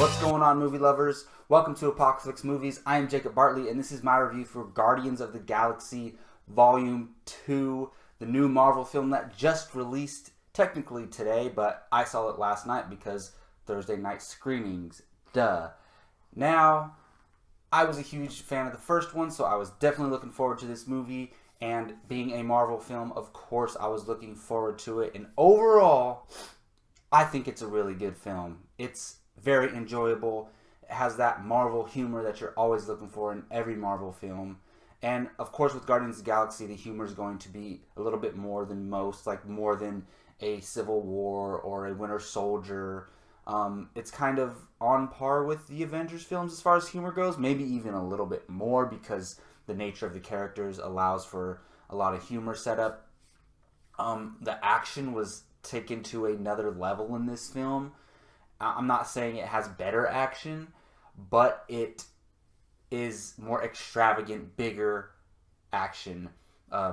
What's going on, movie lovers? Welcome to Apocalypse Movies. I am Jacob Bartley, and this is my review for Guardians of the Galaxy Volume 2, the new Marvel film that just released technically today, but I saw it last night because Thursday night screenings. Duh. Now, I was a huge fan of the first one, so I was definitely looking forward to this movie. And being a Marvel film, of course, I was looking forward to it. And overall, I think it's a really good film. It's very enjoyable. It has that Marvel humor that you're always looking for in every Marvel film. And of course, with Guardians of the Galaxy, the humor is going to be a little bit more than most, like more than a Civil War or a Winter Soldier. It's kind of on par with the Avengers films as far as humor goes, maybe even a little bit more because the nature of the characters allows for a lot of humor setup. The action was taken to another level in this film. I'm not saying it has better action, but it is more extravagant, bigger action,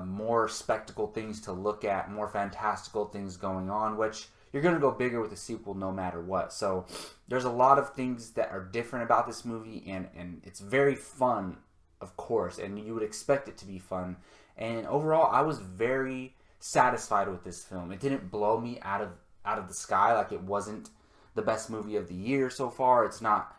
more spectacle things to look at, more fantastical things going on, which you're going to go bigger with a sequel no matter what. So there's a lot of things that are different about this movie, and it's very fun, of course, and you would expect it to be fun. And overall, I was very satisfied with this film. It didn't blow me out of the sky. Like, it wasn't the best movie of the year so far. It's not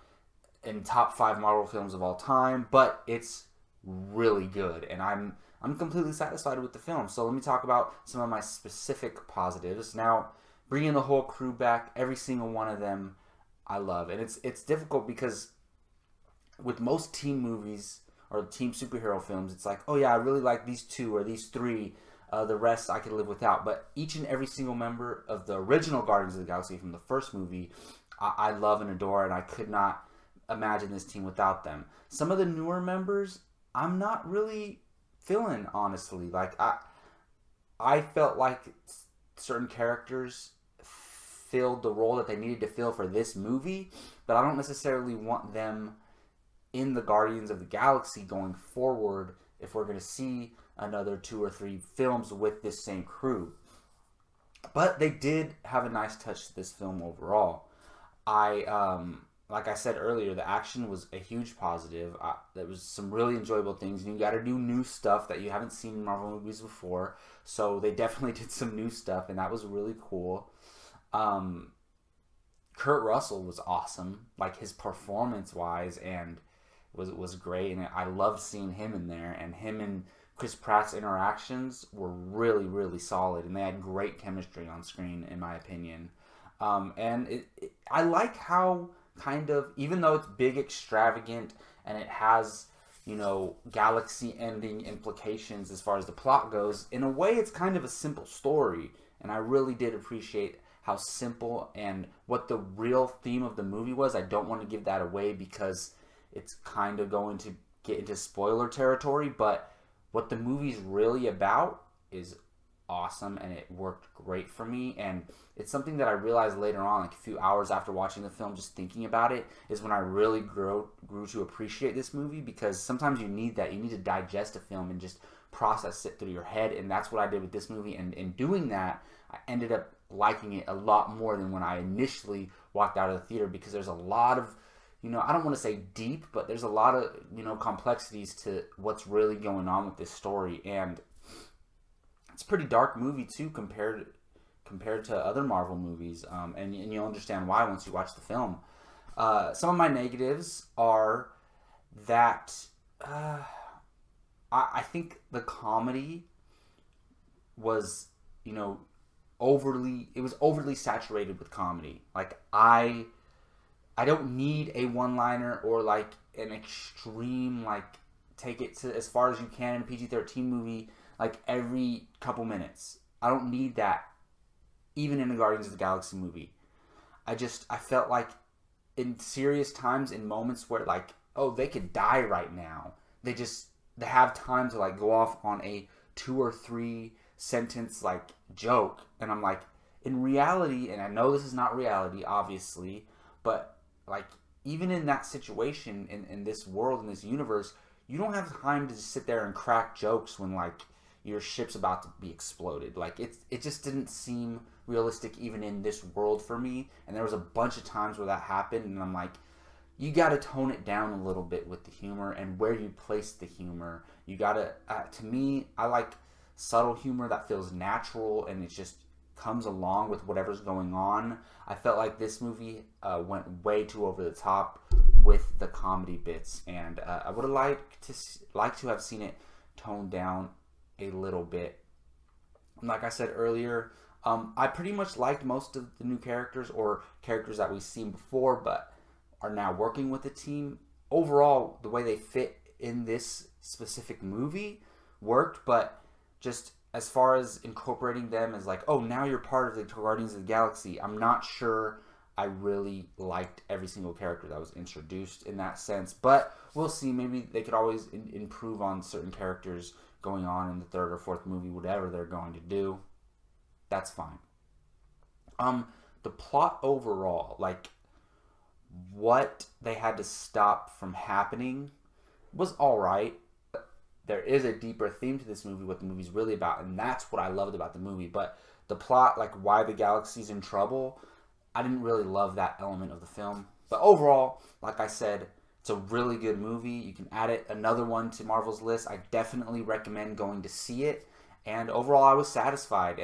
in top 5 Marvel films of all time, but it's really good, and I'm completely satisfied with the film. So let me talk about some of my specific positives. Now, bringing the whole crew back, every single one of them, I love, and it's difficult because with most team movies or team superhero films, it's like, oh yeah, I really like these 2 or these 3. The rest I could live without. But each and every single member of the original Guardians of the Galaxy from the first movie, I love and adore, and I could not imagine this team without them. Some of the newer members, I'm not really feeling, honestly. Like, I felt like certain characters filled the role that they needed to fill for this movie, but I don't necessarily want them in the Guardians of the Galaxy going forward if we're going to see another 2 or 3 films with this same crew. But they did have a nice touch to this film overall. Like I said earlier, the action was a huge positive. There was some really enjoyable things, and you got to do new stuff that you haven't seen in Marvel movies before. So they definitely did some new stuff, and that was really cool. Kurt Russell was awesome, like his performance-wise, and was great, and I loved seeing him in there. And him and Chris Pratt's interactions were really, really solid, and they had great chemistry on screen, in my opinion. And I like how, kind of, even though it's big, extravagant, and it has, galaxy-ending implications as far as the plot goes, in a way it's kind of a simple story, and I really did appreciate how simple and what the real theme of the movie was. I don't want to give that away because it's kind of going to get into spoiler territory, but what the movie's really about is awesome, and it worked great for me. And it's something that I realized later on, like a few hours after watching the film, just thinking about it, is when I really grew to appreciate this movie, because sometimes you need that. You need to digest a film and just process it through your head, and that's what I did with this movie. And in doing that, I ended up liking it a lot more than when I initially walked out of the theater, because there's a lot of, I don't want to say deep, but there's a lot of, complexities to what's really going on with this story. And it's a pretty dark movie, too, compared to other Marvel movies. And you'll understand why once you watch the film. Some of my negatives are that I think the comedy was, overly saturated with comedy. Like, I don't need a one-liner or like an extreme, like, take it to as far as you can in a PG-13 movie, like every couple minutes. I don't need that even in a Guardians of the Galaxy movie. I felt like in serious times, in moments where, like, oh, they could die right now, they have time to, like, go off on a 2 or 3 sentence, like, joke. And I'm like, in reality, and I know this is not reality, obviously, but, like, even in that situation, in this world, in this universe, you don't have time to just sit there and crack jokes when, like, your ship's about to be exploded. Like, it just didn't seem realistic even in this world for me. And there was a bunch of times where that happened, and I'm like, you got to tone it down a little bit with the humor and where you place the humor. You got to, to me, I like subtle humor that feels natural and it just comes along with whatever's going on. I felt like this movie went way too over the top with the comedy bits, and I would have liked to have seen it toned down a little bit. And like I said earlier, I pretty much liked most of the new characters or characters that we've seen before, but are now working with the team. Overall, the way they fit in this specific movie worked, but just as far as incorporating them as like, oh, now you're part of the Guardians of the Galaxy, I'm not sure I really liked every single character that was introduced in that sense. But we'll see. Maybe they could always improve on certain characters going on in the third or fourth movie, whatever they're going to do. That's fine. The plot overall, like what they had to stop from happening, was all right. There is a deeper theme to this movie, what the movie's really about, and that's what I loved about the movie. But the plot, like why the galaxy's in trouble, I didn't really love that element of the film. But overall, like I said, it's a really good movie. You can add it, another one to Marvel's list. I definitely recommend going to see it. And overall, I was satisfied,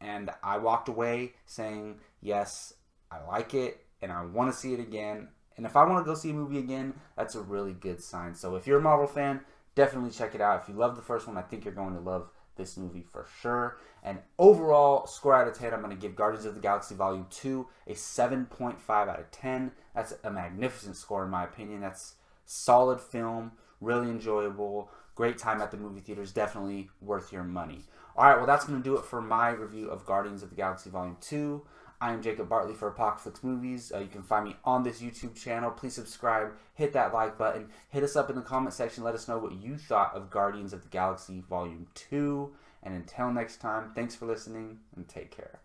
and I walked away saying, yes, I like it, and I want to see it again. And if I want to go see a movie again, that's a really good sign. So if you're a Marvel fan, definitely check it out. If you love the first one, I think you're going to love this movie for sure. And overall score out of 10, I'm going to give Guardians of the Galaxy Volume 2 a 7.5 out of 10. That's a magnificent score in my opinion. That's solid film, really enjoyable, great time at the movie theaters, definitely worth your money. Alright, well that's going to do it for my review of Guardians of the Galaxy Volume 2. I am Jacob Bartley for Apocalypse Movies. You can find me on this YouTube channel. Please subscribe, hit that like button, hit us up in the comment section, let us know what you thought of Guardians of the Galaxy Volume 2. And until next time, thanks for listening and take care.